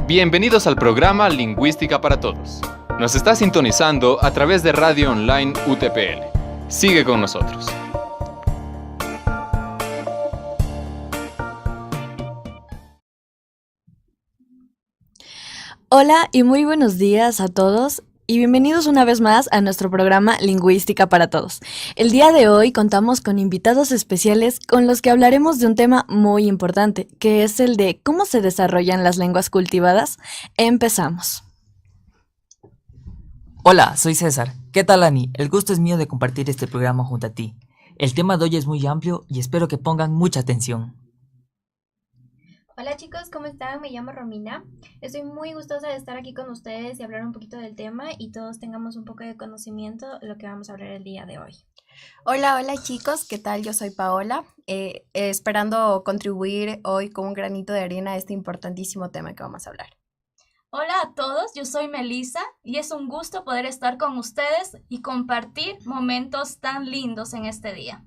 Bienvenidos al programa Lingüística para Todos. Nos está sintonizando a través de Radio Online UTPL. Sigue con nosotros. Hola y muy buenos días a todos y bienvenidos una vez más a nuestro programa Lingüística para Todos. El día de hoy contamos con invitados especiales con los que hablaremos de un tema muy importante, que es el de cómo se desarrollan las lenguas cultivadas. Empezamos. Hola, soy César. ¿Qué tal, Ani? El gusto es mío de compartir este programa junto a ti. El tema de hoy es muy amplio y espero que pongan mucha atención. Hola chicos, ¿cómo están? Me llamo Romina. Estoy muy gustosa de estar aquí con ustedes y hablar un poquito del tema y todos tengamos un poco de conocimiento de lo que vamos a hablar el día de hoy. Hola chicos, ¿qué tal? Yo soy Paola, esperando contribuir hoy con un granito de arena a este importantísimo tema que vamos a hablar. Hola a todos, yo soy Melissa y es un gusto poder estar con ustedes y compartir momentos tan lindos en este día.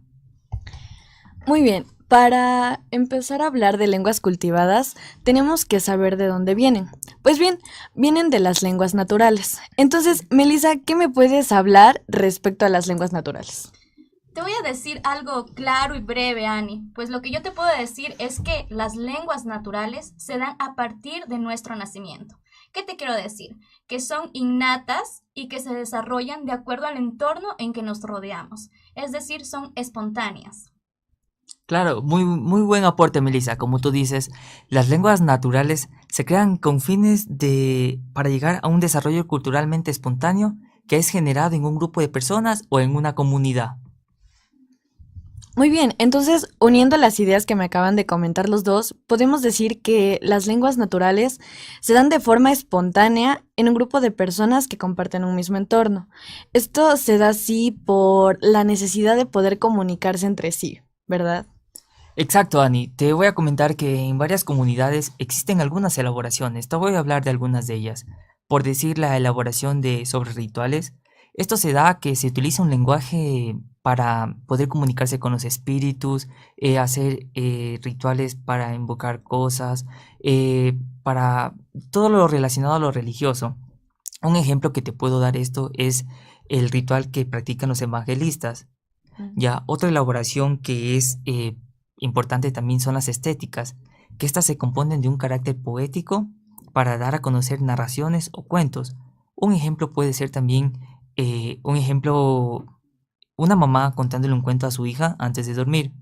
Muy bien, para empezar a hablar de lenguas cultivadas, tenemos que saber de dónde vienen. Pues bien, vienen de las lenguas naturales. Entonces, Melissa, ¿qué me puedes hablar respecto a las lenguas naturales? Te voy a decir algo claro y breve, Ani, pues lo que yo te puedo decir es que las lenguas naturales se dan a partir de nuestro nacimiento. ¿Qué te quiero decir? Que son innatas y que se desarrollan de acuerdo al entorno en que nos rodeamos, es decir, son espontáneas. Claro, muy buen aporte, Melissa. Como tú dices, las lenguas naturales se crean con fines para llegar a un desarrollo culturalmente espontáneo que es generado en un grupo de personas o en una comunidad. Muy bien, entonces, uniendo las ideas que me acaban de comentar los dos, podemos decir que las lenguas naturales se dan de forma espontánea en un grupo de personas que comparten un mismo entorno. Esto se da así por la necesidad de poder comunicarse entre sí, ¿verdad? Exacto, Ani. Te voy a comentar que en varias comunidades existen algunas elaboraciones. Te voy a hablar de algunas de ellas. Por decir la elaboración sobre rituales, esto se da que se utiliza un lenguaje para poder comunicarse con los espíritus, hacer rituales para invocar cosas, para todo lo relacionado a lo religioso. Un ejemplo que te puedo dar esto es el ritual que practican los evangelistas. Ya, otra elaboración que es importante también son las estéticas, que estas se componen de un carácter poético para dar a conocer narraciones o cuentos. Un ejemplo puede ser también una mamá contándole un cuento a su hija antes de dormir.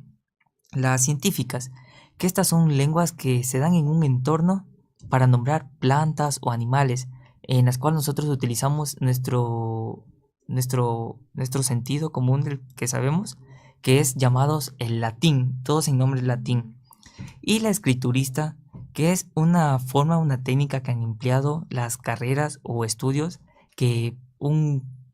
Las científicas, que estas son lenguas que se dan en un entorno para nombrar plantas o animales, en las cuales nosotros utilizamos nuestro sentido común del que sabemos, que es llamados el latín, todos en nombre latín. Y la escriturista, que es una técnica que han empleado las carreras o estudios que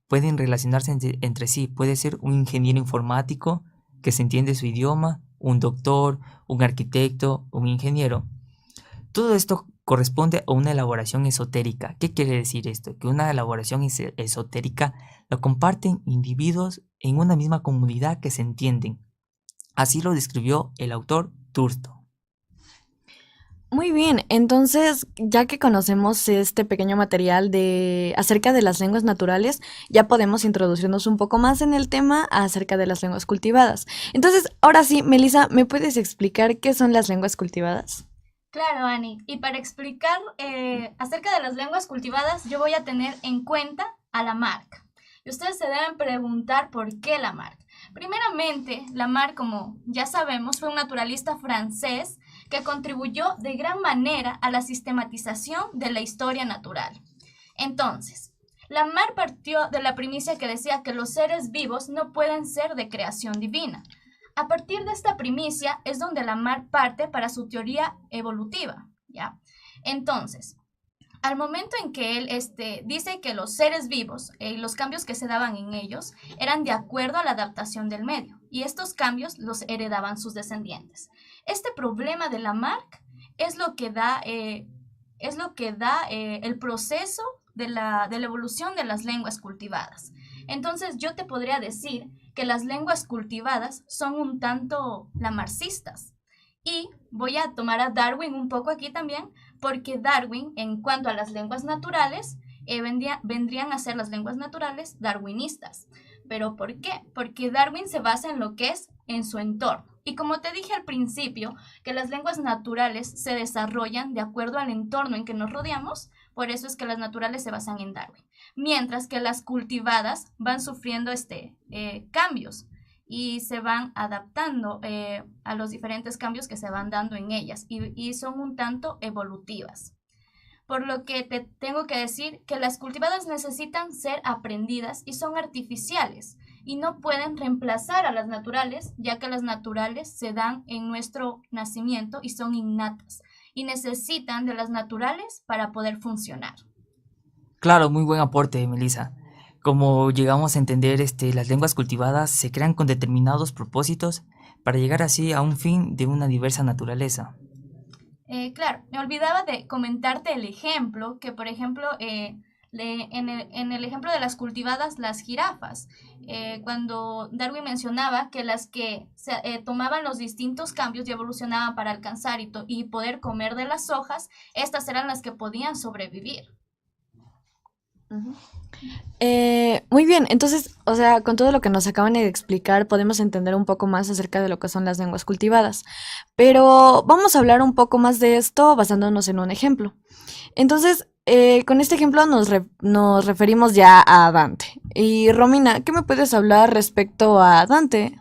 pueden relacionarse entre sí. Puede ser un ingeniero informático que se entiende su idioma, un doctor, un arquitecto, un ingeniero. Todo esto corresponde a una elaboración esotérica. ¿Qué quiere decir esto? Que una elaboración esotérica lo comparten individuos en una misma comunidad que se entienden. Así lo describió el autor Tursto. Muy bien, entonces, ya que conocemos este pequeño material acerca de las lenguas naturales, ya podemos introducirnos un poco más en el tema acerca de las lenguas cultivadas. Entonces, ahora sí, Melissa, ¿me puedes explicar qué son las lenguas cultivadas? Claro, Ani, y para explicar acerca de las lenguas cultivadas, yo voy a tener en cuenta a Lamarck. Y ustedes se deben preguntar por qué Lamarck. Primeramente, Lamarck, como ya sabemos, fue un naturalista francés que contribuyó de gran manera a la sistematización de la historia natural. Entonces, Lamarck partió de la primicia que decía que los seres vivos no pueden ser de creación divina. A partir de esta primicia es donde Lamarck parte para su teoría evolutiva, ¿ya? Entonces, al momento en que él dice que los seres vivos, los cambios que se daban en ellos, eran de acuerdo a la adaptación del medio, y estos cambios los heredaban sus descendientes. Este problema de Lamarck es lo que da el proceso de la evolución de las lenguas cultivadas. Entonces, yo te podría decir que las lenguas cultivadas son un tanto lamarcistas. Y voy a tomar a Darwin un poco aquí también porque Darwin, en cuanto a las lenguas naturales, vendrían a ser las lenguas naturales darwinistas. ¿Pero por qué? Porque Darwin se basa en lo que es en su entorno. Y como te dije al principio, que las lenguas naturales se desarrollan de acuerdo al entorno en que nos rodeamos, por eso es que las naturales se basan en Darwin. Mientras que las cultivadas van sufriendo cambios y se van adaptando a los diferentes cambios que se van dando en ellas y son un tanto evolutivas. Por lo que te tengo que decir que las cultivadas necesitan ser aprendidas y son artificiales y no pueden reemplazar a las naturales, ya que las naturales se dan en nuestro nacimiento y son innatas y necesitan de las naturales para poder funcionar. Claro, muy buen aporte, Melissa. Como llegamos a entender, las lenguas cultivadas se crean con determinados propósitos para llegar así a un fin de una diversa naturaleza. Claro, me olvidaba de comentarte el ejemplo, que por ejemplo, en el ejemplo de las cultivadas, las jirafas, cuando Darwin mencionaba que las que tomaban los distintos cambios y evolucionaban para alcanzar y poder comer de las hojas, estas eran las que podían sobrevivir. Muy bien, entonces, o sea, con todo lo que nos acaban de explicar, podemos entender un poco más acerca de lo que son las lenguas cultivadas. Pero vamos a hablar un poco más de esto basándonos en un ejemplo. Entonces, con este ejemplo nos referimos ya a Dante. Y Romina, ¿qué me puedes hablar respecto a Dante?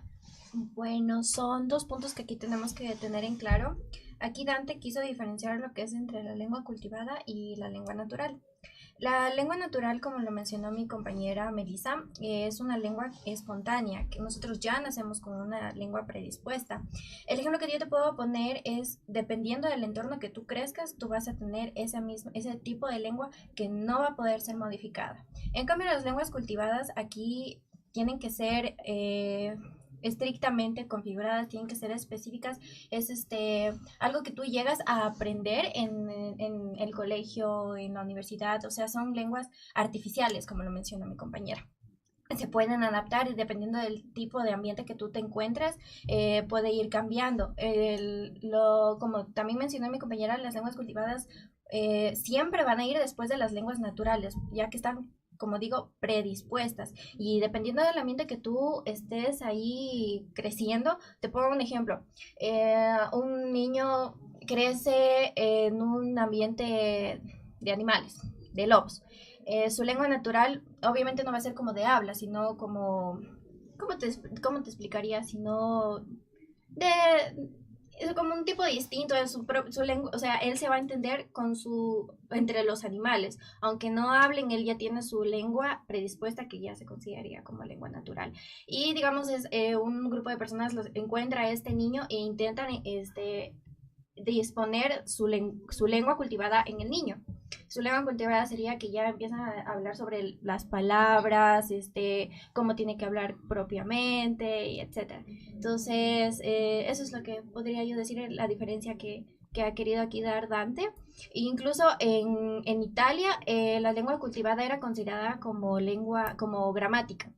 Bueno, son dos puntos que aquí tenemos que tener en claro. Aquí Dante quiso diferenciar lo que es entre la lengua cultivada y la lengua natural. La lengua natural, como lo mencionó mi compañera Melissa, es una lengua espontánea, que nosotros ya nacemos con una lengua predispuesta. El ejemplo que yo te puedo poner es, dependiendo del entorno que tú crezcas, tú vas a tener ese tipo de lengua que no va a poder ser modificada. En cambio, las lenguas cultivadas aquí tienen que ser estrictamente configuradas, tienen que ser específicas, es algo que tú llegas a aprender en el colegio, en la universidad, o sea, son lenguas artificiales, como lo mencionó mi compañera. Se pueden adaptar y dependiendo del tipo de ambiente que tú te encuentres, puede ir cambiando. Como también mencionó mi compañera, las lenguas cultivadas siempre van a ir después de las lenguas naturales, ya que están, como digo, predispuestas. Y dependiendo del ambiente que tú estés ahí creciendo, te pongo un ejemplo. Un niño crece en un ambiente de animales, de lobos. Su lengua natural obviamente no va a ser como de habla, sino como... ¿Cómo te explicaría? Sino es como un tipo distinto de su lengua, o sea, él se va a entender entre los animales, aunque no hablen, él ya tiene su lengua predispuesta que ya se consideraría como lengua natural. Y digamos, un grupo de personas encuentra a este niño e intentan disponer su lengua cultivada en el niño. Su lengua cultivada sería que ya empiezan a hablar sobre las palabras, cómo tiene que hablar propiamente, y etcétera. Entonces, eso es lo que podría yo decir, la diferencia que ha querido aquí dar Dante. Incluso en Italia, la lengua cultivada era considerada como gramática.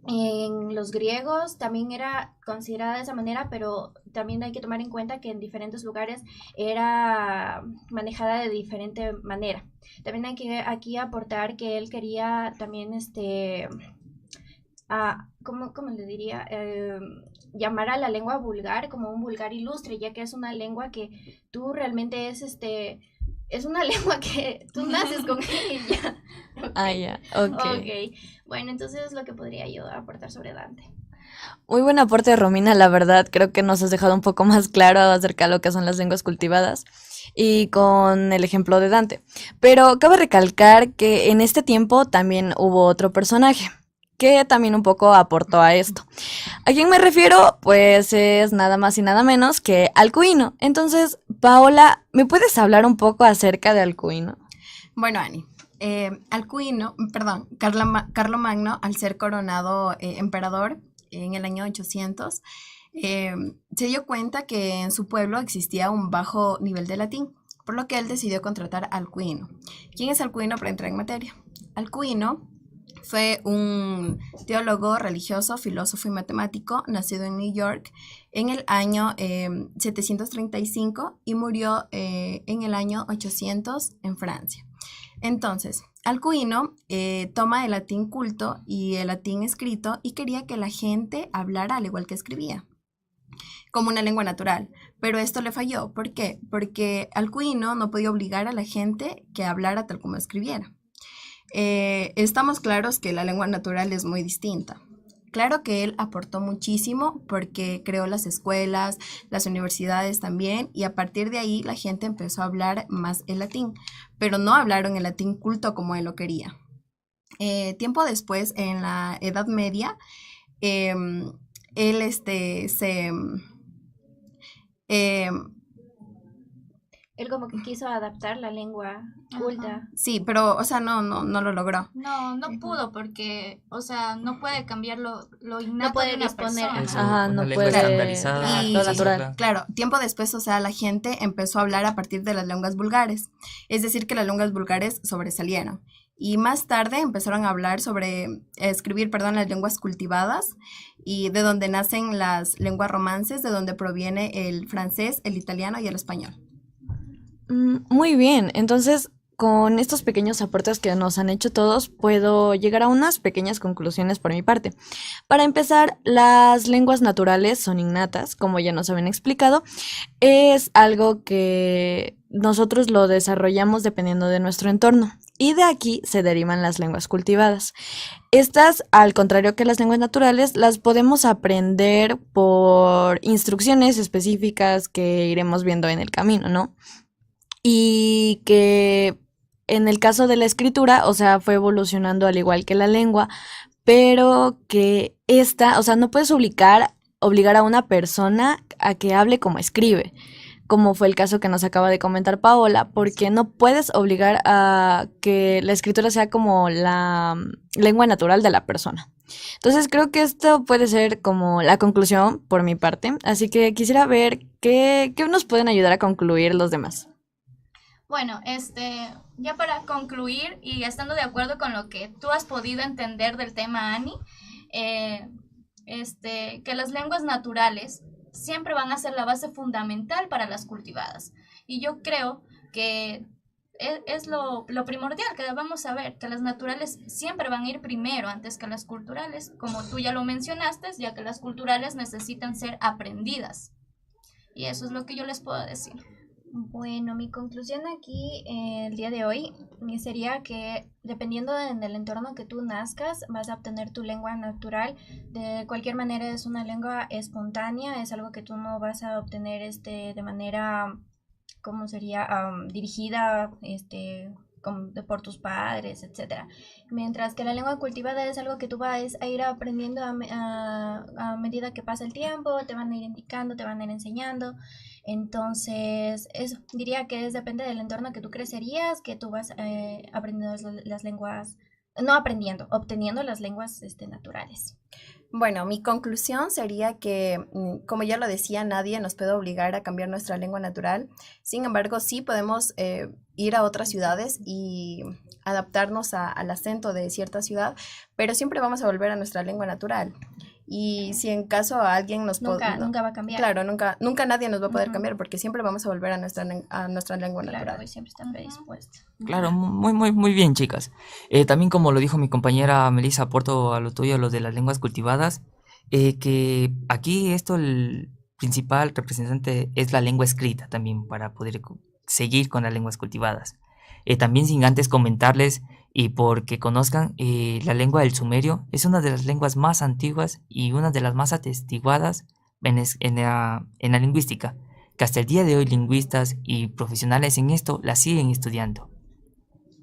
En los griegos también era considerada de esa manera, pero también hay que tomar en cuenta que en diferentes lugares era manejada de diferente manera. También hay que aquí aportar que él quería también ¿cómo le diría? Llamar a la lengua vulgar como un vulgar ilustre, ya que es una lengua que tú realmente es una lengua que tú naces con ella. Ya, ok. Bueno, entonces es lo que podría yo aportar sobre Dante. Muy buen aporte, Romina, la verdad, creo que nos has dejado un poco más claro acerca de lo que son las lenguas cultivadas y con el ejemplo de Dante. Pero cabe recalcar que en este tiempo también hubo otro personaje que también un poco aportó a esto. ¿A quién me refiero? Pues es nada más y nada menos que Alcuino. Entonces, Paola, ¿me puedes hablar un poco acerca de Alcuino? Bueno, Ani, Carlomagno, al ser coronado emperador en el año 800, se dio cuenta que en su pueblo existía un bajo nivel de latín, por lo que él decidió contratar a Alcuino. ¿Quién es Alcuino para entrar en materia? Alcuino Fue un teólogo religioso, filósofo y matemático, nacido en New York en el año 735 y murió en el año 800 en Francia. Entonces, Alcuino toma el latín culto y el latín escrito y quería que la gente hablara al igual que escribía, como una lengua natural. Pero esto le falló. ¿Por qué? Porque Alcuino no podía obligar a la gente que hablara tal como escribiera. Estamos claros que la lengua natural es muy distinta. Claro que él aportó muchísimo porque creó las escuelas, las universidades también, y a partir de ahí la gente empezó a hablar más el latín, pero no hablaron el latín culto como él lo quería. Tiempo después, en la Edad Media, él Él como que quiso adaptar la lengua culta. Ajá. sí, pero, o sea, no lo logró. No, no pudo porque, o sea, no puede cambiar lo innato puede de una disponer. persona. Eso, Ajá, una no lengua puede- estandarizada. Y- lo Sí, natural. claro. Claro, tiempo después, o sea, la gente empezó a hablar a partir de las lenguas vulgares, es decir, que las lenguas vulgares sobresalieron. Y más tarde empezaron a hablar escribir, perdón, las lenguas cultivadas y de donde nacen las lenguas romances, de donde proviene el francés, el italiano y el español. Muy bien, entonces con estos pequeños aportes que nos han hecho todos, puedo llegar a unas pequeñas conclusiones por mi parte. Para empezar, las lenguas naturales son innatas, como ya nos habían explicado. Es algo que nosotros lo desarrollamos dependiendo de nuestro entorno. Y de aquí se derivan las lenguas cultivadas. Estas, al contrario que las lenguas naturales, las podemos aprender por instrucciones específicas que iremos viendo en el camino, ¿no? Y que en el caso de la escritura, o sea, fue evolucionando al igual que la lengua, pero que esta, o sea, no puedes obligar a una persona a que hable como escribe, como fue el caso que nos acaba de comentar Paola, porque no puedes obligar a que la escritura sea como la lengua natural de la persona. Entonces creo que esto puede ser como la conclusión por mi parte, así que quisiera ver qué nos pueden ayudar a concluir los demás. Bueno, ya para concluir y estando de acuerdo con lo que tú has podido entender del tema, Ani, que las lenguas naturales siempre van a ser la base fundamental para las cultivadas. Y yo creo que es lo primordial que debemos saber, que las naturales siempre van a ir primero antes que las culturales, como tú ya lo mencionaste, ya que las culturales necesitan ser aprendidas. Y eso es lo que yo les puedo decir. Bueno, mi conclusión aquí el día de hoy sería que dependiendo del entorno que tú nazcas, vas a obtener tu lengua natural. De cualquier manera es una lengua espontánea, es algo que tú no vas a obtener de manera, ¿cómo sería? Dirigida por tus padres, etcétera. Mientras que la lengua cultivada es algo que tú vas a ir aprendiendo a medida que pasa el tiempo, te van a ir indicando, te van a ir enseñando. Entonces, eso, diría que depende del entorno que tú crecerías, que tú vas aprendiendo las lenguas, no aprendiendo, obteniendo las lenguas naturales. Bueno, mi conclusión sería que, como ya lo decía, nadie nos puede obligar a cambiar nuestra lengua natural. Sin embargo, sí podemos ir a otras ciudades y adaptarnos al acento de cierta ciudad, pero siempre vamos a volver a nuestra lengua natural. Y si en caso a alguien Nunca va a cambiar. Claro, nunca nadie nos va a poder Ujú. cambiar porque siempre vamos a volver a nuestra lengua Claro, natural. y siempre está predispuesta. Claro, muy bien, chicas. También como lo dijo mi compañera Melissa, aporto a lo tuyo, lo de las lenguas cultivadas, que aquí el principal representante es la lengua escrita también para poder seguir con las lenguas cultivadas. También sin antes comentarles y porque conozcan, la lengua del sumerio es una de las lenguas más antiguas y una de las más atestiguadas en la lingüística, que hasta el día de hoy lingüistas y profesionales en esto la siguen estudiando.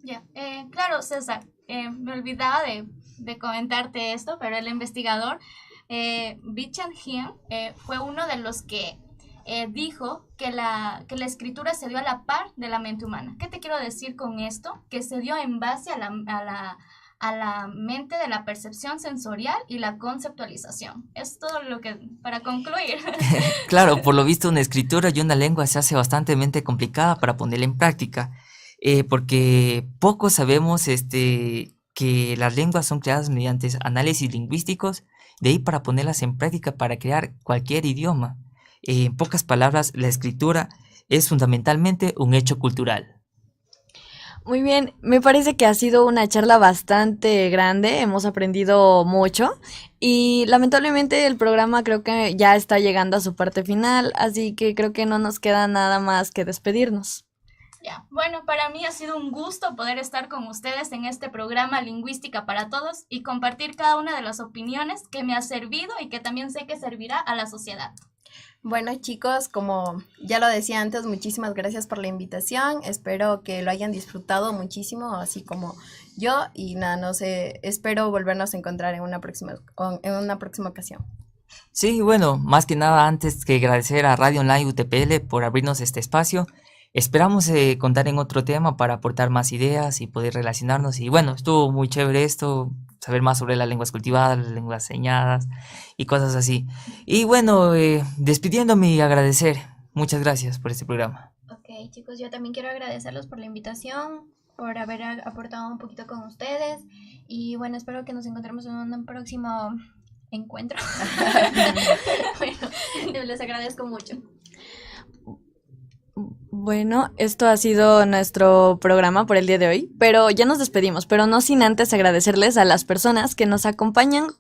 Ya, claro, César, me olvidaba de comentarte esto, pero el investigador Bichan Hien fue uno de los que dijo que la escritura se dio a la par de la mente humana. ¿Qué te quiero decir con esto? Que se dio en base a la mente de la percepción sensorial y la conceptualización. Es todo lo que, para concluir. Claro, por lo visto una escritura y una lengua se hace bastante complicada para ponerla en práctica, porque poco sabemos qué que las lenguas son creadas mediante análisis lingüísticos, de ahí para ponerlas en práctica para crear cualquier idioma. En pocas palabras, la escritura es fundamentalmente un hecho cultural. Muy bien, me parece que ha sido una charla bastante grande, hemos aprendido mucho y lamentablemente el programa creo que ya está llegando a su parte final, así que creo que no nos queda nada más que despedirnos. Ya, bueno, para mí ha sido un gusto poder estar con ustedes en este programa Lingüística para Todos y compartir cada una de las opiniones que me ha servido y que también sé que servirá a la sociedad. Bueno, chicos, como ya lo decía antes, muchísimas gracias por la invitación. Espero que lo hayan disfrutado muchísimo, así como yo. Y nada, no sé, espero volvernos a encontrar en una próxima ocasión. Sí, bueno, más que nada antes que agradecer a Radio Online UTPL por abrirnos este espacio. Esperamos contar en otro tema para aportar más ideas y poder relacionarnos. Y bueno, estuvo muy chévere esto, saber más sobre las lenguas cultivadas, las lenguas señadas y cosas así. Y bueno, despidiéndome y agradecer. Muchas gracias por este programa. Ok, chicos, yo también quiero agradecerlos por la invitación, por haber aportado un poquito con ustedes y bueno, espero que nos encontremos en un próximo encuentro. Bueno, les agradezco mucho. Bueno, esto ha sido nuestro programa por el día de hoy, pero ya nos despedimos, pero no sin antes agradecerles a las personas que nos acompañaron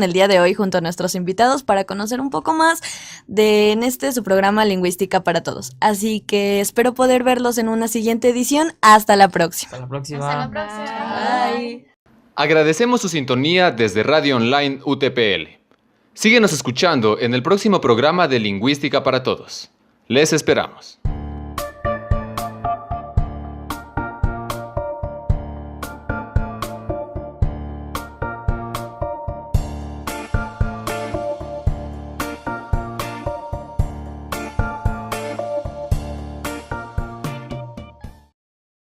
el día de hoy junto a nuestros invitados para conocer un poco más de su programa Lingüística para Todos. Así que espero poder verlos en una siguiente edición. Hasta la próxima. Hasta la próxima. Hasta la próxima. Bye. Agradecemos su sintonía desde Radio Online UTPL. Síguenos escuchando en el próximo programa de Lingüística para Todos. Les esperamos.